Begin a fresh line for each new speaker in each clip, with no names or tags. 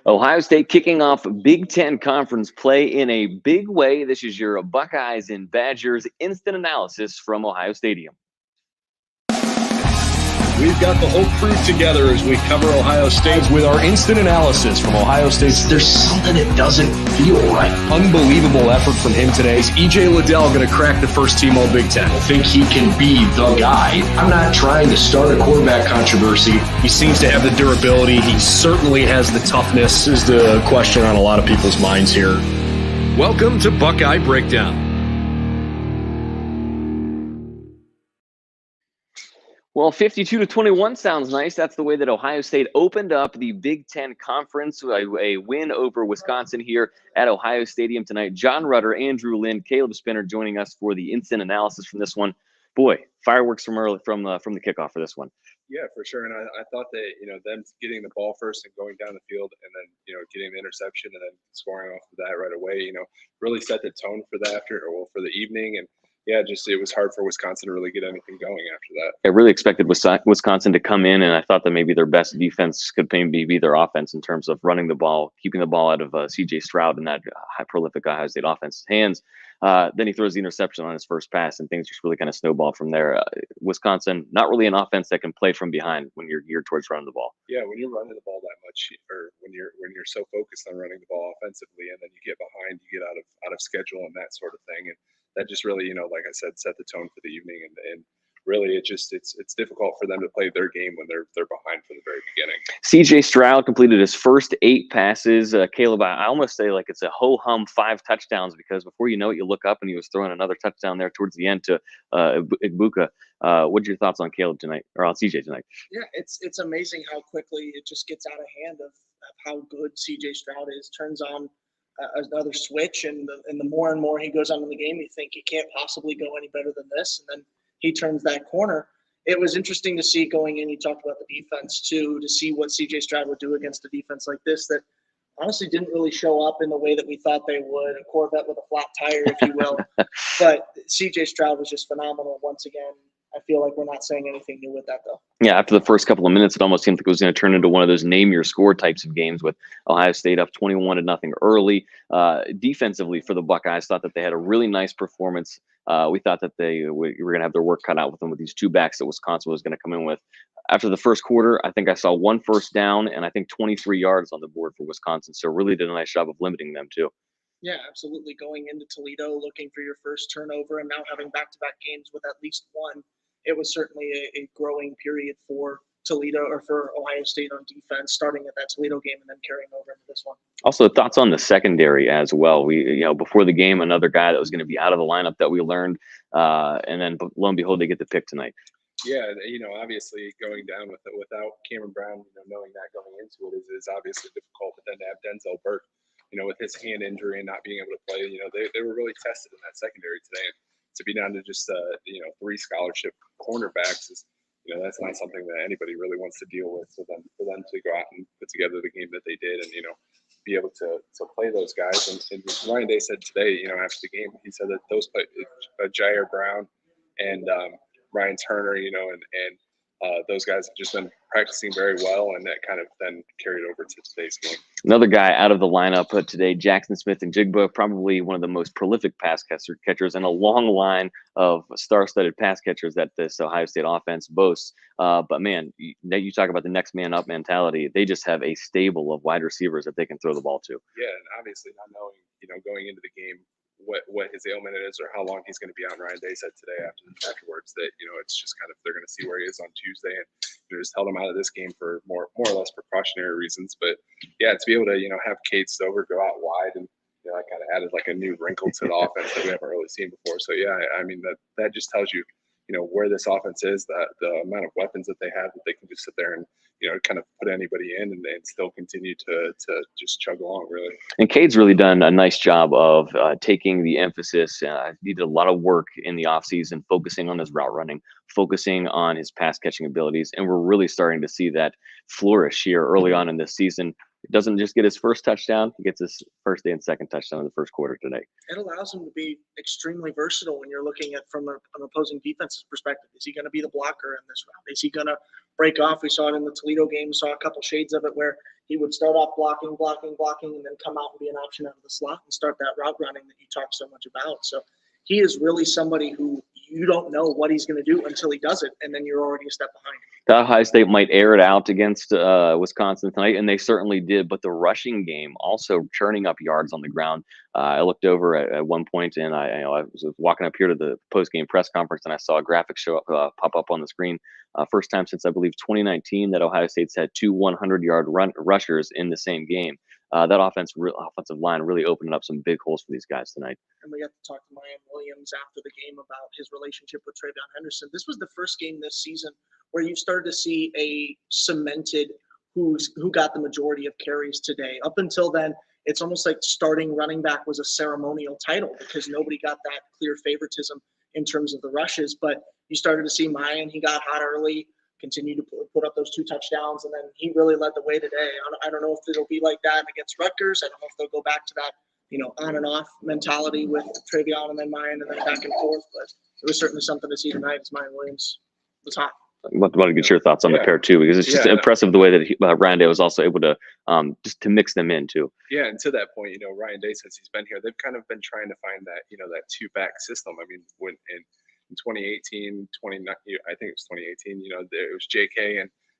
Ohio State kicking off Big Ten Conference play in a big way. This is your Buckeyes and Badgers instant analysis from Ohio Stadium.
We've got the whole crew together as we cover Ohio State with our instant analysis from Ohio State.
There's something that doesn't feel right.
Unbelievable effort from him today. Is E.J. Liddell going to crack the first team All Big Ten?
I think he can be the guy. I'm not trying to start a quarterback controversy.
He seems to have the durability. He certainly has the toughness. This is the question on a lot of people's minds here. Welcome to Buckeye Breakdown.
Well, 52-21 sounds nice. That's the way that Ohio State opened up the Big Ten Conference, a win over Wisconsin here at Ohio Stadium tonight. Jon Rudder, Andrew Lynn, Caleb Spinner joining us for the instant analysis from this one. Boy, fireworks from early from the kickoff for this one.
Yeah, for sure. And I thought that, them getting the ball first and going down the field and then, getting the interception and then scoring off of that right away, really set the tone for the for the evening. And yeah, it was hard for Wisconsin to really get anything going after that.
I really expected Wisconsin to come in, and I thought that maybe their best defense could maybe be their offense in terms of running the ball, keeping the ball out of C.J. Stroud and that prolific Ohio State offense's hands. Then he throws the interception on his first pass, and things just really kind of snowball from there. Wisconsin, not really an offense that can play from behind when you're geared towards running the ball.
Yeah, when you're running the ball that much, or when you're so focused on running the ball offensively, and then you get behind, you get out of schedule and that sort of thing, and that just really, like I said, set the tone for the evening, and really it's difficult for them to play their game when they're behind from the very beginning.
C.J. Stroud completed his first 8 passes. Caleb, I almost say like it's a ho-hum 5 touchdowns, because before you know it, you look up and he was throwing another touchdown there towards the end to Ibuka. What's your thoughts on Caleb tonight, or on C.J. tonight?
Yeah, it's amazing how quickly it just gets out of hand of how good C.J. Stroud is. Turns on another switch, and the more and more he goes on in the game, you think he can't possibly go any better than this, and then he turns that corner. It was interesting to see going in. You talked about the defense too, to see what C.J. Stroud would do against a defense like this that honestly didn't really show up in the way that we thought they would. A Corvette with a flat tire, if you will. But C.J. Stroud was just phenomenal once again. I feel like we're not saying anything new with that, though.
Yeah, after the first couple of minutes, it almost seemed like it was going to turn into one of those name-your-score types of games with Ohio State up 21-0 early. Defensively for the Buckeyes, thought that they had a really nice performance. We thought that they were going to have their work cut out with them with these 2 backs that Wisconsin was going to come in with. After the first quarter, I think I saw 1 first down and I think 23 yards on the board for Wisconsin. So really did a nice job of limiting them, too.
Yeah, absolutely. Going into Toledo, looking for your first turnover, and now having back-to-back games with at least 1. It was certainly a growing period for Toledo, or for Ohio State on defense, starting at that Toledo game and then carrying over into this one.
Also, thoughts on the secondary as well. We, before the game, another guy that was going to be out of the lineup that we learned, and then lo and behold, they get the pick tonight.
Yeah, obviously going down without Cameron Brown, knowing that going into it is obviously difficult. But then to have Denzel Burke, with his hand injury and not being able to play, they were really tested in that secondary today. And to be down to just 3 scholarship cornerbacks is, that's not something that anybody really wants to deal with. So then for them to go out and put together the game that they did, and be able to play those guys. And Ryan Day said today, after the game, he said that those Jair Brown and Ryan Turner, and those guys have just been practicing very well, and that kind of then carried over to today's game.
Another guy out of the lineup today, Jackson Smith and Jigba, probably one of the most prolific pass catchers and a long line of star-studded pass catchers that this Ohio State offense boasts. But man, you talk about the next man up mentality. They just have a stable of wide receivers that they can throw the ball to.
Yeah, and obviously not knowing, going into the game what his ailment is or how long he's going to be out. Ryan Day said today afterwards that it's just kind of they're going to see where he is on Tuesday, and just held him out of this game for more or less precautionary reasons. But yeah, to be able to have Cade Stover go out wide, and that kind of added like a new wrinkle to the offense that we haven't really seen before. So yeah, I mean that just tells you where this offense is, that the amount of weapons that they have, that they can just sit there and kind of put anybody in and still continue to just chug along, really.
And Cade's really done a nice job of taking the emphasis. He did a lot of work in the offseason, focusing on his route running, focusing on his pass catching abilities, and we're really starting to see that flourish here early on in this season. doesn't just get his first touchdown, he gets his first and second touchdown in the first quarter today.
It allows him to be extremely versatile when you're looking at from an opposing defense's perspective. Is he going to be the blocker in this round? Is he going to break off? We saw it in the Toledo game. Saw a couple shades of it where he would start off blocking, and then come out and be an option out of the slot and start that route running that you talk so much about. So he is really somebody who you don't know what he's going to do until he does it, and then you're already a step behind.
Ohio State might air it out against Wisconsin tonight, and they certainly did. But the rushing game also churning up yards on the ground. I looked over at one point, and I was walking up here to the post-game press conference, and I saw a graphic pop up on the screen. First time since I believe 2019 that Ohio State's had two 100-yard rushers in the same game. That offensive line really opened up some big holes for these guys tonight.
And we got to talk to Miyan Williams after the game about his relationship with TreVeyon Henderson. This was the first game this season where you started to see a cemented who got the majority of carries today. Up until then, it's almost like starting running back was a ceremonial title because nobody got that clear favoritism in terms of the rushes. But you started to see Miyan, he got hot early, continued to put up those 2 touchdowns, and then he really led the way today. I don't know if it'll be like that against Rutgers. I don't know if they'll go back to that, on and off mentality with TreVeyon and then Miyan and then back and forth. But it was certainly something to see tonight as Miyan Williams was hot.
I want to get your thoughts on the pair too, because it's just impressive the way that Ryan Day was also able to just to mix them in too.
Yeah, and to that point, Ryan Day, since he's been here, they've kind of been trying to find that that 2-back system. I mean, when in 2018, I think it was 2018. It was J.K.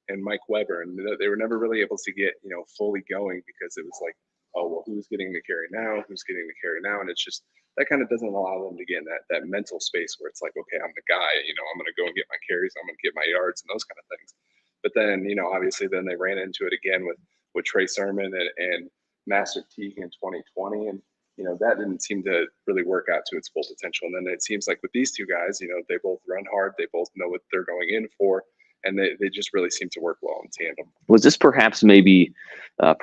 and Mike Weber, and they were never really able to get fully going because it was like, oh well, who's getting the carry now? Who's getting the carry now? And it's just that kind of doesn't allow them to get in that mental space where it's like, okay, I'm the guy. I'm going to go and get my carries. I'm going to get my yards and those kind of things. But then obviously then they ran into it again with Trey Sermon and Master Teague in 2020, and that didn't seem to really work out to its full potential. And then it seems like with these two guys, they both run hard. They both know what they're going in for. And they just really seem to work well in tandem.
Was this possibly maybe the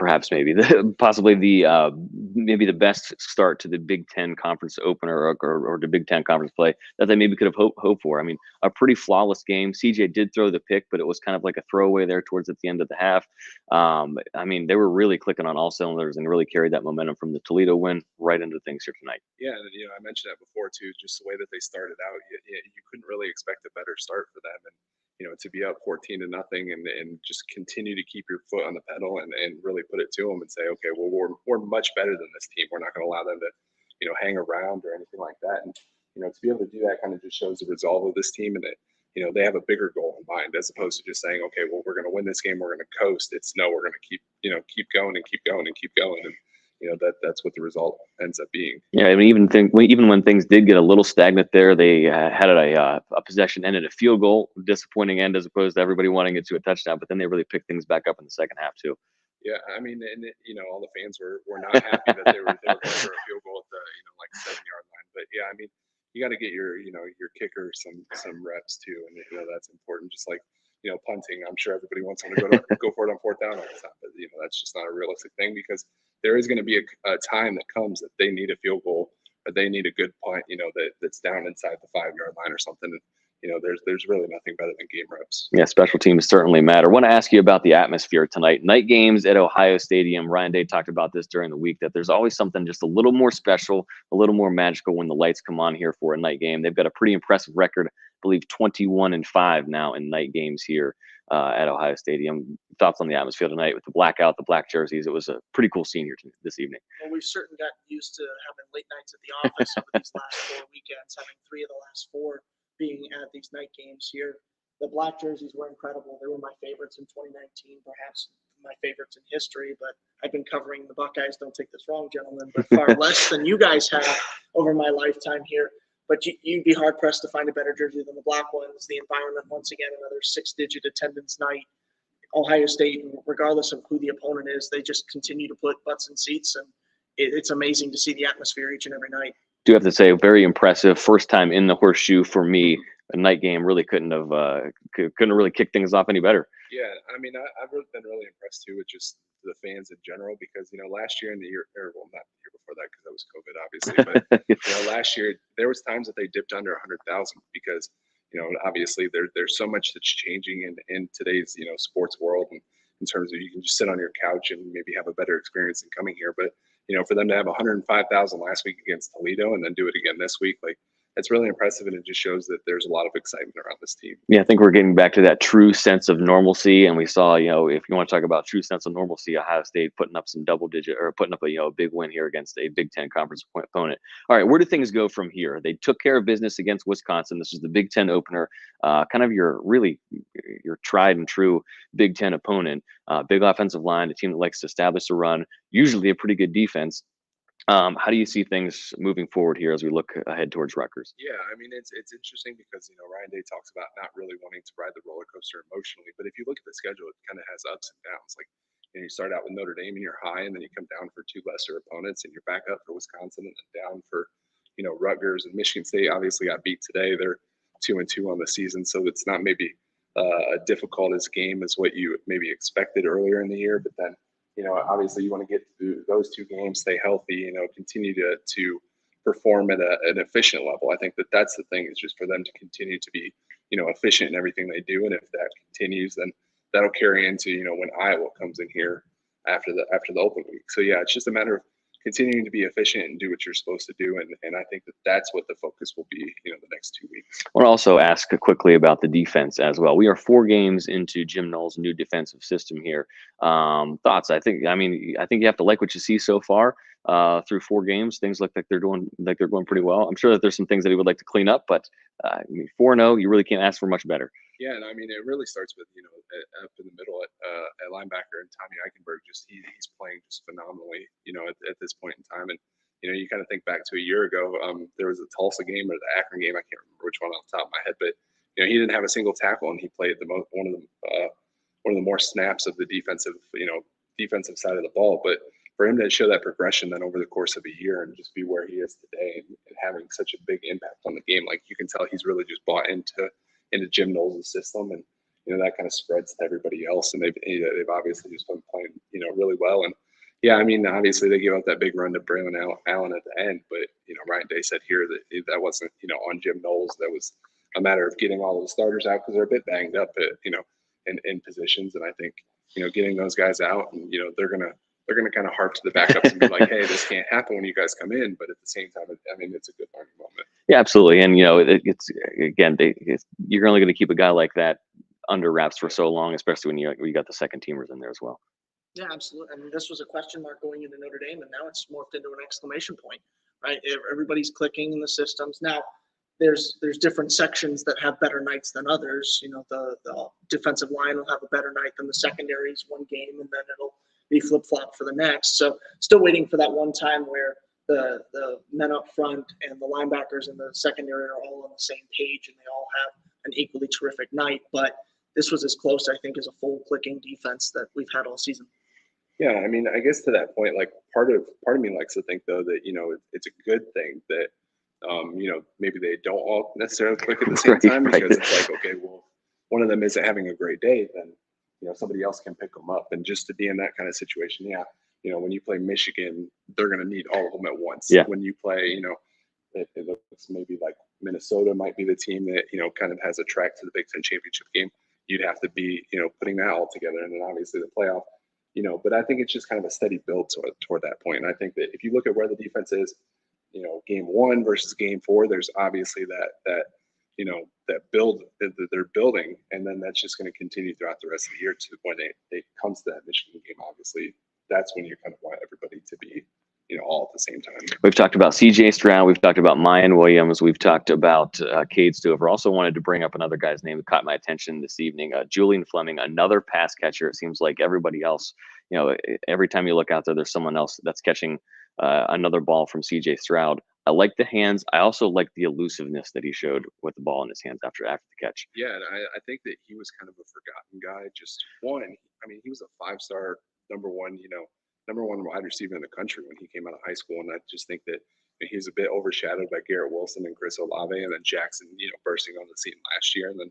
best start to the Big Ten conference opener or the Big Ten conference play that they maybe could have hoped for? I mean, a pretty flawless game. CJ did throw the pick, but it was kind of like a throwaway there towards at the end of the half. I mean, they were really clicking on all cylinders and really carried that momentum from the Toledo win right into things here tonight.
Yeah, and I mentioned that before too, just the way that they started out. You couldn't really expect a better start for them. And to be up 14-0 and just continue to keep your foot on the pedal and really put it to them and say, okay, well, we're much better than this team. We're not going to allow them to, hang around or anything like that. And, to be able to do that kind of just shows the resolve of this team and that, they have a bigger goal in mind as opposed to just saying, okay, well, we're going to win this game. We're going to coast. It's no, we're going to keep going and keep going and keep going. And, that's what the result ends up being.
Yeah, I mean, even when things did get a little stagnant there, they had a possession ended a field goal, disappointing end as opposed to everybody wanting it to a touchdown. But then they really picked things back up in the second half too.
Yeah, I mean, and all the fans were not happy that they were going for a field goal at the 7-yard line. But yeah, I mean, you got to get your kicker some reps too, and that's important. Just like punting, I'm sure everybody wants them to go for it on 4th down all the time, but that's just not a realistic thing because there is going to be a time that comes that they need a field goal or they need a good punt, that's down inside the 5-yard line or something. And, there's really nothing better than game reps.
Yeah, special teams certainly matter. I want to ask you about the atmosphere tonight. Night games at Ohio Stadium. Ryan Day talked about this during the week, that there's always something just a little more special, a little more magical when the lights come on here for a night game. They've got a pretty impressive record, I believe 21-5 now in night games here at Ohio Stadium. Thoughts on the atmosphere tonight with the blackout, the black jerseys? It was a pretty cool scene here this evening.
Well, we've certainly gotten used to having late nights at the office over these last 4 weekends, having 3 of the last 4 being at these night games here. The black jerseys were incredible. They were my favorites in 2019, perhaps my favorites in history, but I've been covering the Buckeyes, don't take this wrong, gentlemen, but far less than you guys have over my lifetime here. But you'd be hard-pressed to find a better jersey than the black ones. The environment, once again, another 6-digit attendance night. Ohio State, regardless of who the opponent is, they just continue to put butts in seats, and it's amazing to see the atmosphere each and every night.
Do have to say, very impressive. First time in the horseshoe for me. A night game really couldn't really kick things off any better.
Yeah, I mean, I've been really impressed too with just the fans in general because last year and the year, or well, not the year before that because that was COVID, obviously, but last year there was times that they dipped under 100,000 because obviously there's so much that's changing in today's sports world, and in terms of you can just sit on your couch and maybe have a better experience than coming here. But, for them to have 105,000 last week against Toledo and then do it again this week, like, that's really impressive, and it just shows that there's a lot of excitement around this team.
Yeah, I think we're getting back to that true sense of normalcy, and we saw, if you want to talk about true sense of normalcy, Ohio State putting up some putting up a big win here against a Big Ten conference opponent. All right, where do things go from here? They took care of business against Wisconsin. This was the Big Ten opener, kind of your tried and true Big Ten opponent. Big offensive line, a team that likes to establish a run, usually a pretty good defense. How do you see things moving forward here as we look ahead towards Rutgers?
Yeah, I mean, it's interesting because, Ryan Day talks about not really wanting to ride the roller coaster emotionally. But if you look at the schedule, it kind of has ups and downs. Like, you start out with Notre Dame and you're high, and then you come down for two lesser opponents, and you're back up for Wisconsin, and then down for, Rutgers. And Michigan State obviously got beat today. They're 2-2 on the season, so it's not maybe difficult as game as what you maybe expected earlier in the year. But then, obviously you want to get through those two games, stay healthy, continue to perform at an efficient level. I think that's the thing, is just for them to continue to be, efficient in everything they do. And if that continues, then that'll carry into, when Iowa comes in here after the open week. So yeah, it's just a matter of continuing to be efficient and do what you're supposed to do. And I think that's what the focus will be, the next 2 weeks.
I want to also ask quickly about the defense as well. We are 4 games into Jim Knowles' new defensive system here. Thoughts? I think you have to like what you see so far through 4 games. Things look like they're going pretty well. I'm sure that there's some things that he would like to clean up, but 4-0, you really can't ask for much better.
Yeah, and I mean, it really starts with, up in the middle at linebacker, and Tommy Eichenberg, he's playing just phenomenally, at this point in time. And, you kind of think back to a year ago, there was a Tulsa game or the Akron game, I can't remember which one off the top of my head, but, he didn't have a single tackle, and he played one of the more snaps of the defensive side of the ball. But for him to show that progression then over the course of a year and just be where he is today and having such a big impact on the game, like, you can tell he's really just bought into Jim Knowles' system, and that kind of spreads to everybody else, and they've obviously just been playing really well. And yeah, I mean, obviously they gave up that big run to Braylon Allen at the end, but Ryan Day said here that wasn't on Jim Knowles. That was a matter of getting all of the starters out because they're a bit banged up at in positions, and I think getting those guys out, and they're gonna kind of harp to the backups and be like, hey, this can't happen when you guys come in, but at the same time, I mean, it's a good learning moment.
Yeah, absolutely. And you're only going to keep a guy like that under wraps for so long, especially when you got the second teamers in there as well.
Yeah, absolutely. I mean, this was a question mark going into Notre Dame, and now it's morphed into an exclamation point, right? Everybody's clicking in the systems. Now, there's different sections that have better nights than others. The defensive line will have a better night than the secondaries one game, and then it'll be flip-flop for the next. So still waiting for that one time where the men up front and the linebackers in the secondary are all on the same page and they all have an equally terrific night. But this was as close, I think, as a full clicking defense that we've had all season.
Yeah, I mean, I guess to that point, like, part of me likes to think, though, that it's a good thing that maybe they don't all necessarily click at the same time, because it's like, okay, well, one of them isn't having a great day, then somebody else can pick them up. And just to be in that kind of situation, yeah, when you play Michigan, they're going to need all of them at once.
Yeah.
When you play, it looks maybe like Minnesota might be the team that kind of has a track to the Big Ten championship game. You'd have to be putting that all together, and then obviously the playoff. But I think it's just kind of a steady build toward that point. And I think that if you look at where the defense is, game 1 versus game 4, there's obviously that build that they're building, and then that's just going to continue throughout the rest of the year to when it comes to that Michigan game. Obviously, that's when you kind of want everybody to be, all at the same time.
We've talked about CJ Stroud. We've talked about Miyan Williams. We've talked about Cade Stover. Also wanted to bring up another guy's name that caught my attention this evening, Julian Fleming, another pass catcher. It seems like everybody else, every time you look out there, there's someone else that's catching another ball from CJ Stroud. I like the hands. I also like the elusiveness that he showed with the ball in his hands after the catch.
Yeah, and I think that he was kind of a forgotten guy. Just one, I mean, he was a 5-star number one wide receiver in the country when he came out of high school. And I just think that he's a bit overshadowed by Garrett Wilson and Chris Olave, and then Jackson, bursting on the scene last year. And then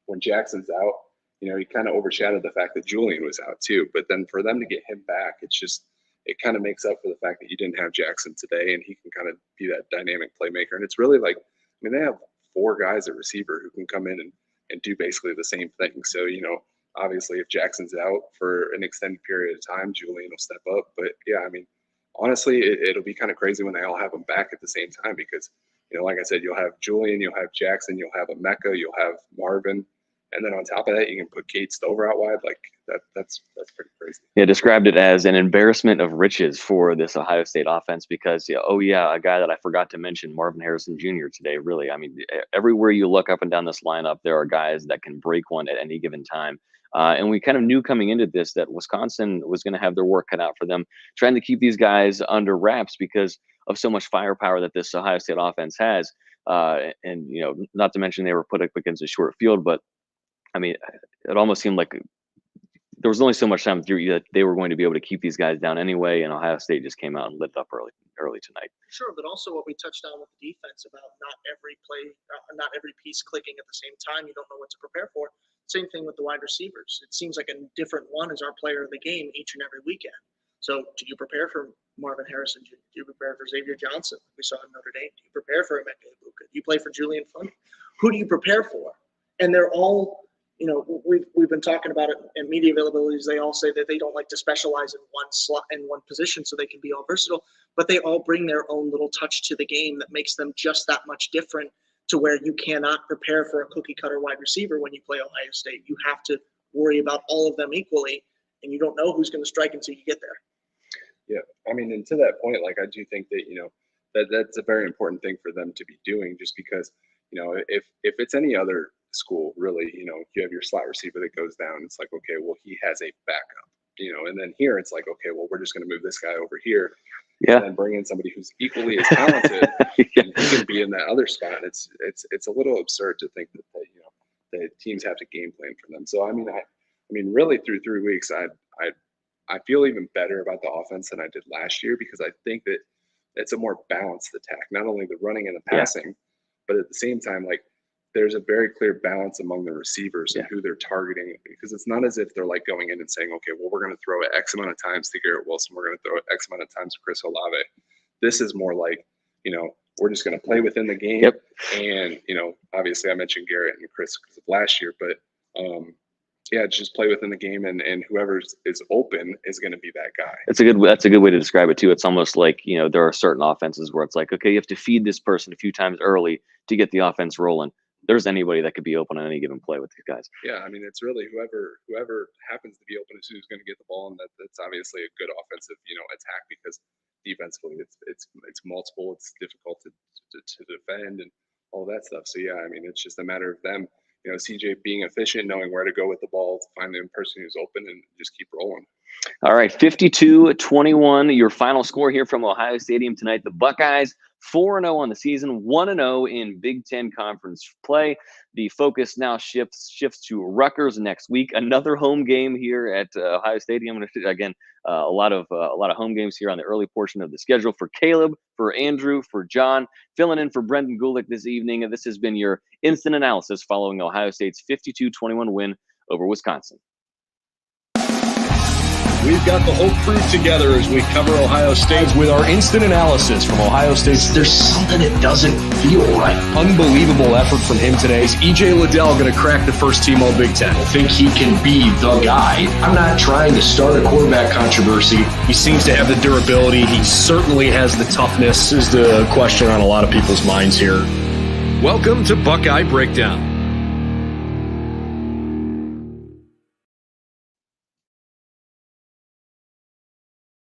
when Jackson's out, he kind of overshadowed the fact that Julian was out too. But then for them to get him back, it kind of makes up for the fact that you didn't have Jackson today, and he can kind of be that dynamic playmaker. And it's really like, they have 4 guys at receiver who can come in and do basically the same thing. So, obviously if Jackson's out for an extended period of time, Julian will step up. But yeah, I mean, honestly, it'll be kind of crazy when they all have them back at the same time because, like I said, you'll have Julian, you'll have Jackson, you'll have Emeka, you'll have Marvin. And then on top of that, you can put Cade Stover out wide. Like that's pretty crazy.
Yeah, described it as an embarrassment of riches for this Ohio State offense because, a guy that I forgot to mention, Marvin Harrison Jr. today, really. I mean, everywhere you look up and down this lineup, there are guys that can break one at any given time. And we kind of knew coming into this that Wisconsin was going to have their work cut out for them, trying to keep these guys under wraps because of so much firepower that this Ohio State offense has. And, not to mention they were put up against a short field, but I mean, it almost seemed like there was only so much time that they were going to be able to keep these guys down anyway, and Ohio State just came out and lit up early tonight.
Sure, but also what we touched on with the defense about not every play, not every piece clicking at the same time. You don't know what to prepare for. Same thing with the wide receivers. It seems like a different one is our player of the game each and every weekend. So do you prepare for Marvin Harrison? Do you prepare for Xavier Johnson? We saw in Notre Dame. Do you prepare for Emeka Egbuka? Do you play for Julian Fleming? Who do you prepare for? And they're all, we've been talking about it in media availabilities. They all say that they don't like to specialize in one slot in one position so they can be all versatile, but they all bring their own little touch to the game that makes them just that much different to where you cannot prepare for a cookie cutter wide receiver when you play Ohio State. You have to worry about all of them equally, and you don't know who's going to strike until you get there.
Yeah, I mean, and to that point, like I do think that that's a very important thing for them to be doing, just because if it's any other school, really, you have your slot receiver that goes down. It's like, okay, well, he has a backup, and then here it's like, okay, well, we're just going to move this guy over here, and then bring in somebody who's equally as talented, and he can be in that other spot. It's a little absurd to think that the teams have to game plan for them. So I mean, really through 3 weeks, I feel even better about the offense than I did last year because I think that it's a more balanced attack, not only the running and the passing, but at the same time, like, there's a very clear balance among the receivers and who they're targeting, because it's not as if they're like going in and saying, okay, well, we're going to throw it X amount of times to Garrett Wilson. We're going to throw it X amount of times to Chris Olave. This is more like, we're just going to play within the game.
Yep. And,
obviously I mentioned Garrett and Chris because of last year, but just play within the game, and whoever is open is going to be that guy.
That's a good way to describe it too. It's almost like, there are certain offenses where it's like, okay, you have to feed this person a few times early to get the offense rolling. There's anybody that could be open on any given play with these guys.
Yeah, I mean, it's really whoever happens to be open is who's going to get the ball, and that's obviously a good offensive, attack, because defensively it's multiple, it's difficult to defend and all that stuff. So yeah, I mean, it's just a matter of them, CJ being efficient, knowing where to go with the ball, finding the person who's open, and just keep rolling.
All right, 52-21, your final score here from Ohio Stadium tonight. The Buckeyes 4-0 on the season, 1-0 in Big Ten Conference play. The focus now shifts to Rutgers next week. Another home game here at Ohio Stadium. Again, a lot of home games here on the early portion of the schedule for Caleb, for Andrew, for John, filling in for Brendan Gulick this evening. This has been your instant analysis following Ohio State's 52-21 win over Wisconsin.
We've got the whole crew together as we cover Ohio State with our instant analysis from Ohio State.
There's something that doesn't feel right.
Unbelievable effort from him today. Is E.J. Liddell going to crack the first team All Big Ten?
I think he can be the guy. I'm not trying to start a quarterback controversy.
He seems to have the durability. He certainly has the toughness, is the question on a lot of people's minds here. Welcome to Buckeye Breakdown.